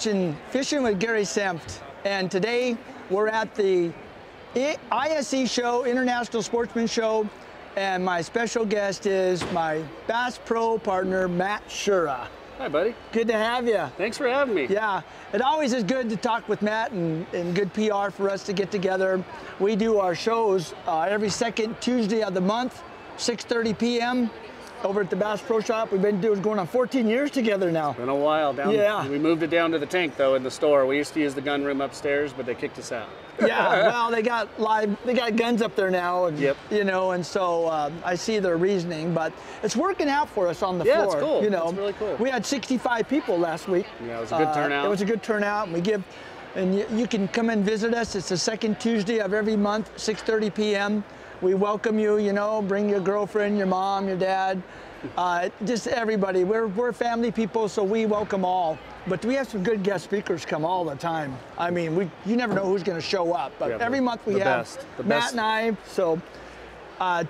watching Fishing with Gary Senft, and today we're at the ISE Show, International Sportsman Show, and my special guest is my Bass Pro partner, Matt Shura. Hi, buddy. Good to have you. Thanks for having me. Yeah, it always is good to talk with Matt and good PR for us to get together. We do our shows every second Tuesday of the month, 6:30 p.m. over at the Bass Pro Shop. We've been going on 14 years together now. Been a while down. Yeah. We moved it down to the tank though in the store. We used to use the gun room upstairs, but they kicked us out. Yeah, well, they got guns up there now, and yep. You know, and so I see their reasoning, but it's working out for us on the floor. Yeah, it's cool. You know, it's really cool. We had 65 people last week. Yeah, it was a good turnout. It was a good turnout, and you can come and visit us. It's the second Tuesday of every month, 6:30 p.m. We welcome you. You know, bring your girlfriend, your mom, your dad, just everybody. We're family people, so we welcome all. But we have some good guest speakers come all the time. I mean, you never know who's going to show up. But yeah, every month we have Matt and I. So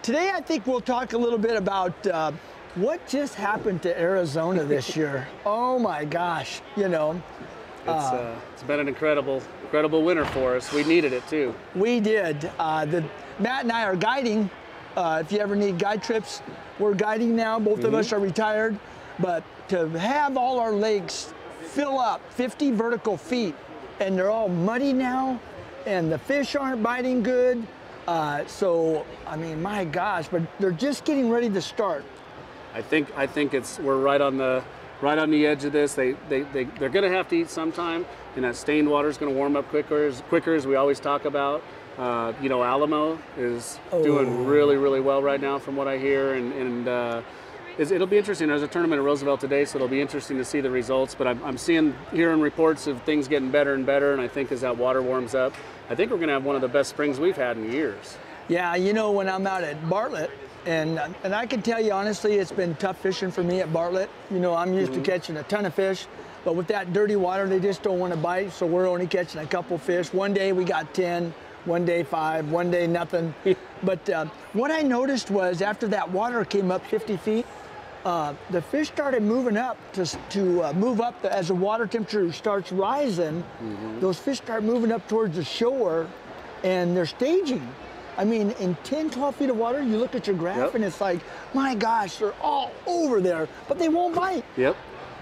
today I think we'll talk a little bit about what just happened to Arizona this year. Oh my gosh, you know. It's been an incredible winter for us. We needed it too. We did. Matt and I are guiding. If you ever need guide trips, we're guiding now. Both of us are retired. But to have all our lakes fill up 50 vertical feet, and they're all muddy now, and the fish aren't biting good. So, I mean, my gosh, but they're just getting ready to start. I think we're right on the edge of this. They're going to have to eat sometime, and that stained water is going to warm up quicker as we always talk about. You know, Alamo is doing really well right now, from what I hear, and it'll be interesting. There's a tournament at Roosevelt today, so it'll be interesting to see the results. But I'm hearing reports of things getting better and better, and I think as that water warms up, I think we're going to have one of the best springs we've had in years. Yeah, you know, when I'm out at Bartlett, and I can tell you honestly, it's been tough fishing for me at Bartlett. You know, I'm used to catching a ton of fish, but with that dirty water, they just don't want to bite, so we're only catching a couple fish. One day we got 10, one day 5, one day nothing. But what I noticed was after that water came up 50 feet, the fish started moving up to move up as the water temperature starts rising. Those fish start moving up towards the shore, and they're staging. I mean, in 10, 12 feet of water, you look at your graph, and it's like, my gosh, they're all over there, but they won't bite. Yep.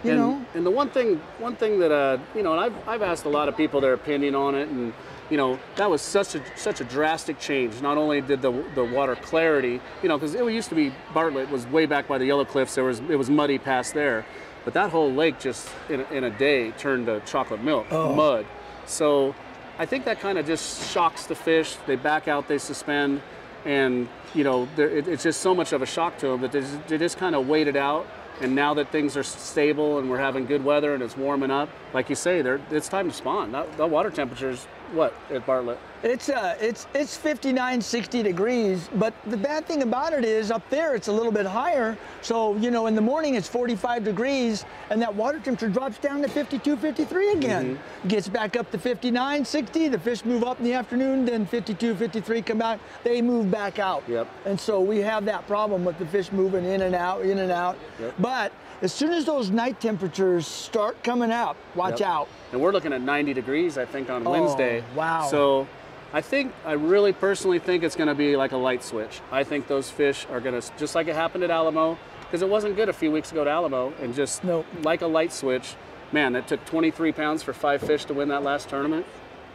You know? And the one thing that you know, and I've asked a lot of people their opinion on it, and you know, that was such a drastic change. Not only did the water clarity, you know, because it used to be Bartlett was way back by the Yellow Cliffs. It was muddy past there, but that whole lake just in a day turned to chocolate milk, mud. So I think that kind of just shocks the fish. They back out, they suspend, and you know, it's just so much of a shock to them that they just kind of wait it out. And now that things are stable and we're having good weather and it's warming up, like you say, it's time to spawn. The water temperature's what at Bartlett? It's 59, 60 degrees, but the bad thing about it is up there it's a little bit higher. So, you know, in the morning it's 45 degrees and that water temperature drops down to 52, 53 again. Gets back up to 59, 60, the fish move up in the afternoon, then 52, 53 come back, they move back out. Yep. And so we have that problem with the fish moving in and out, in and out. Yep. But as soon as those night temperatures start coming up, watch out. And we're looking at 90 degrees, I think, on Wednesday. Wow. So I really personally think it's going to be like a light switch. I think those fish are going to, just like it happened at Alamo, because it wasn't good a few weeks ago at Alamo, and just like a light switch, man, that took 23 pounds for 5 fish to win that last tournament.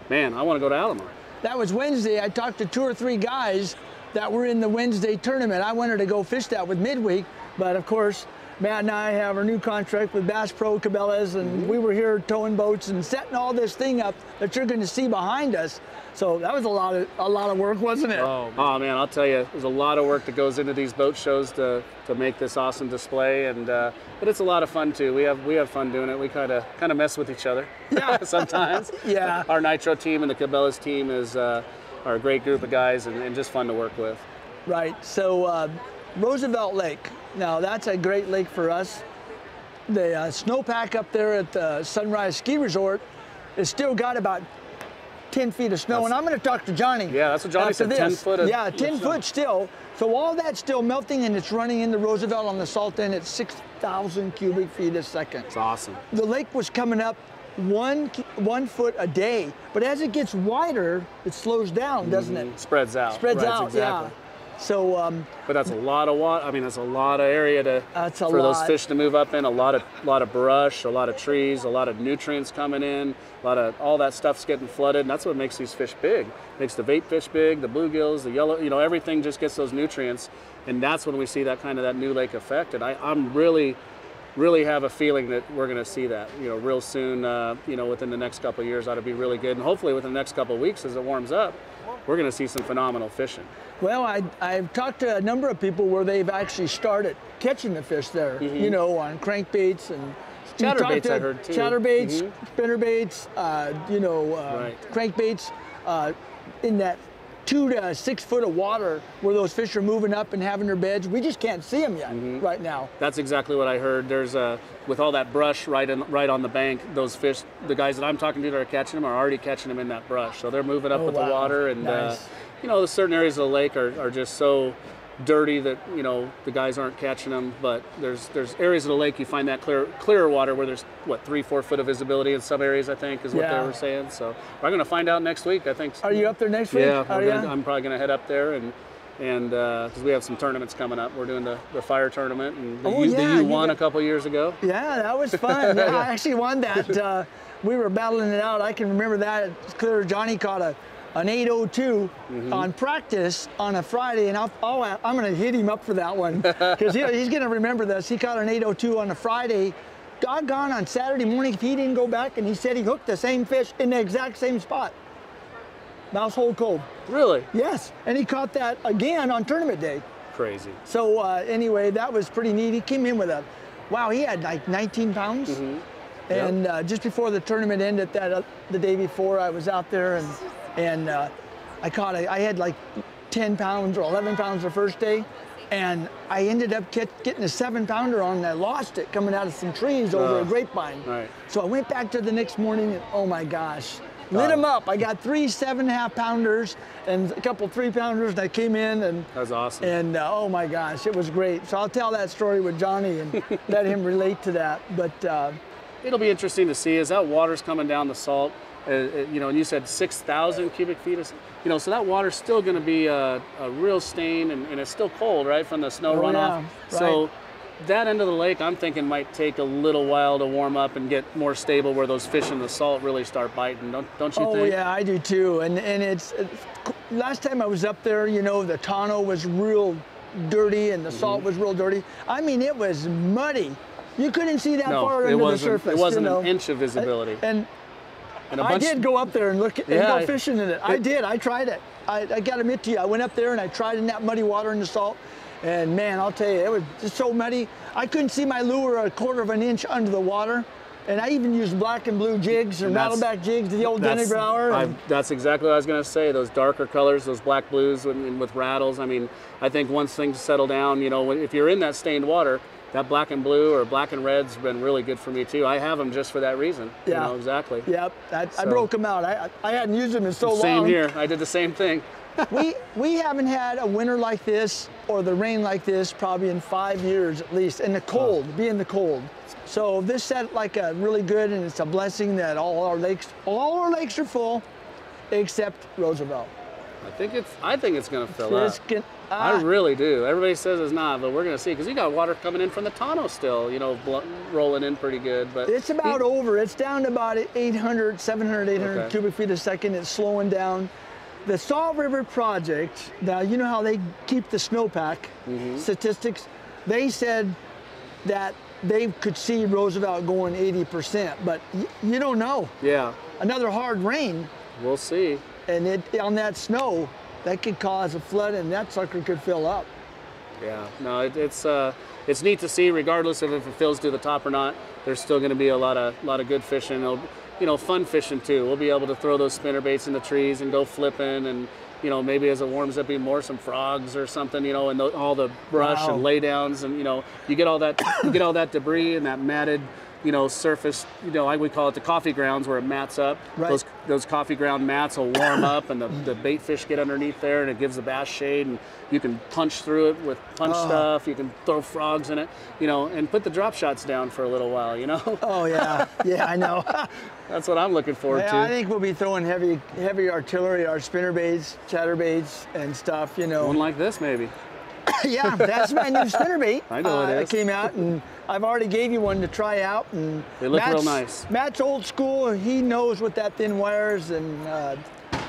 Man, I want to go to Alamo. That was Wednesday. I talked to 2 or 3 guys that were in the Wednesday tournament. I wanted to go fish that with midweek, but of course, Matt and I have our new contract with Bass Pro Cabela's, and we were here towing boats and setting all this thing up that you're going to see behind us. So that was a lot of work, wasn't it? Oh man, I'll tell you, there's a lot of work that goes into these boat shows to make this awesome display, and but it's a lot of fun too. We have fun doing it. We kind of mess with each other, sometimes. Yeah. Our Nitro team and the Cabela's team are a great group of guys, and just fun to work with. Right. So Roosevelt Lake. Now that's a great lake for us. The snowpack up there at the Sunrise Ski Resort has still got about 10 feet of snow, and I'm going to talk to Johnny. Yeah, that's what Johnny said, 10 foot of 10 foot still. So all that's still melting, and it's running into Roosevelt on the salt end at 6,000 cubic feet a second. It's awesome. The lake was coming up 1 foot a day. But as it gets wider, it slows down, doesn't it? Spreads out. Spreads right, out, exactly. yeah. So, but that's a lot of water. I mean, that's a lot of area for lot. those fish to move up in. A lot of brush, a lot of trees, a lot of nutrients coming in. A lot of all that stuff's getting flooded, and that's what makes these fish big. Makes the bait fish big, the bluegills, the yellow. You know, everything just gets those nutrients, and that's when we see that kind of that new lake effect. And I'm really have a feeling that we're going to see that, you know, real soon. You know, within the next couple of years, ought to be really good, and hopefully within the next couple of weeks as it warms up, we're going to see some phenomenal fishing. Well, I've talked to a number of people where they've actually started catching the fish there, you know, on crankbaits and chatterbaits. I heard too. Chatterbaits, spinnerbaits, you know, Right. crankbaits in that 2 to 6 foot of water where those fish are moving up and having their beds. We just can't see them yet right now. That's exactly what I heard. There's with all that brush right on the bank, those fish, the guys that I'm talking to that are catching them are already catching them in that brush. So they're moving up with the water, and nice. you know, the certain areas of the lake are just so dirty that, you know, the guys aren't catching them. But there's areas of the lake you find that clearer water where there's what 3-4 foot of visibility in some areas, I think is what they were saying. So we're going to find out next week, I think. Are you up there next week? Yeah, I'm probably going to head up there and because we have some tournaments coming up. We're doing the fire tournament, and you won a couple years ago. Yeah, that was fun. Yeah, I actually won that. We were battling it out. I can remember that. It's clear. Johnny caught an 802 on practice on a Friday, and I'm going to hit him up for that one because he's going to remember this. He caught an 802 on a Friday. Doggone, on Saturday morning, if he didn't go back, and he said he hooked the same fish in the exact same spot. Mouse Hole Cove. Really? Yes, and he caught that again on tournament day. Crazy. So anyway, that was pretty neat. He came in with he had like 19 pounds. And just before the tournament ended, the day before, I was out there and I had like 10 pounds or 11 pounds the first day. And I ended up getting a 7-pounder on, and I lost it coming out of some trees over a grapevine. Right. So I went back to the next morning, and oh my gosh, lit them up. I got 3 7.5-pounders and a couple 3-pounders, and I came in and that was awesome. And oh my gosh, it was great. So I'll tell that story with Johnny and let him relate to that. But it'll be interesting to see as that water's coming down the salt. You know, and you said 6,000 cubic feet. You know, so that water's still going to be a real stain, and it's still cold, right, from the snow runoff. Yeah, so that end of the lake, I'm thinking, might take a little while to warm up and get more stable, where those fish in the salt really start biting. Don't you think? Oh yeah, I do too. And it's last time I was up there, you know, the tonneau was real dirty and the salt was real dirty. I mean, it was muddy. You couldn't see that far under the surface. It wasn't an inch of visibility. And I did go up there and look and go fishing in it. I did. I tried it. I got to admit to you, I went up there and I tried in that muddy water in the salt. And man, I'll tell you, it was just so muddy. I couldn't see my lure a 1/4 of an inch under the water. And I even used black and blue jigs or rattleback jigs, the old Denny Brower. That's exactly what I was going to say. Those darker colors, those black blues with rattles. I mean, I think once things settle down, you know, if you're in that stained water, that black and blue or black and red's been really good for me too. I have them just for that reason. Yeah. You know, exactly. Yep. I broke them out. I hadn't used them in so long. Same here. I did the same thing. we haven't had a winter like this or the rain like this probably in 5 years at least, and the cold, being the cold. So this set like a really good, and it's a blessing that all our lakes are full except Roosevelt. I think it's going to fill up. I really do. Everybody says it's not, but we're going to see, because you got water coming in from the tonneau still, you know, rolling in pretty good. But it's about over. It's down to about 800, 700, 800 cubic feet a second. It's slowing down. The Salt River Project, now you know how they keep the snowpack statistics. They said that they could see Roosevelt going 80%, but you don't know. Yeah. Another hard rain. We'll see. And on that snow, that could cause a flood, and that sucker could fill up. Yeah, no, it's neat to see, regardless of if it fills to the top or not. There's still going to be a lot of good fishing. You know, fun fishing too. We'll be able to throw those spinner baits in the trees and go flipping, and you know, maybe as it warms up, even more some frogs or something. You know, and all the brush and laydowns, and you know, you get all that debris and that matted you know, surface, you know, we call it the coffee grounds where it mats up. Right. Those coffee ground mats will warm up and the bait fish get underneath there and it gives the bass shade, and you can punch through it with punch stuff. You can throw frogs in it, you know, and put the drop shots down for a little while, you know? Oh, yeah. Yeah, I know. That's what I'm looking forward to. I think we'll be throwing heavy artillery, our spinner baits, chatter baits, and stuff, you know. One like this, maybe. Yeah, that's my new spinnerbait. I know it is. It came out, and I've already gave you one to try out. And they look real nice. Matt's old school. He knows what that thin wire is, and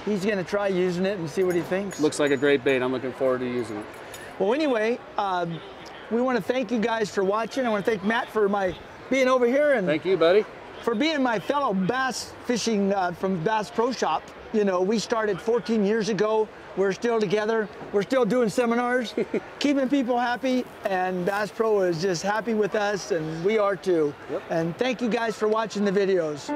he's going to try using it and see what he thinks. Looks like a great bait. I'm looking forward to using it. Well, anyway, we want to thank you guys for watching. I want to thank Matt for being over here. And thank you, buddy. For being my fellow bass fishing from Bass Pro Shop. You know, we started 14 years ago. We're still together. We're still doing seminars, keeping people happy, and Bass Pro is just happy with us, and we are too. Yep. And thank you guys for watching the videos.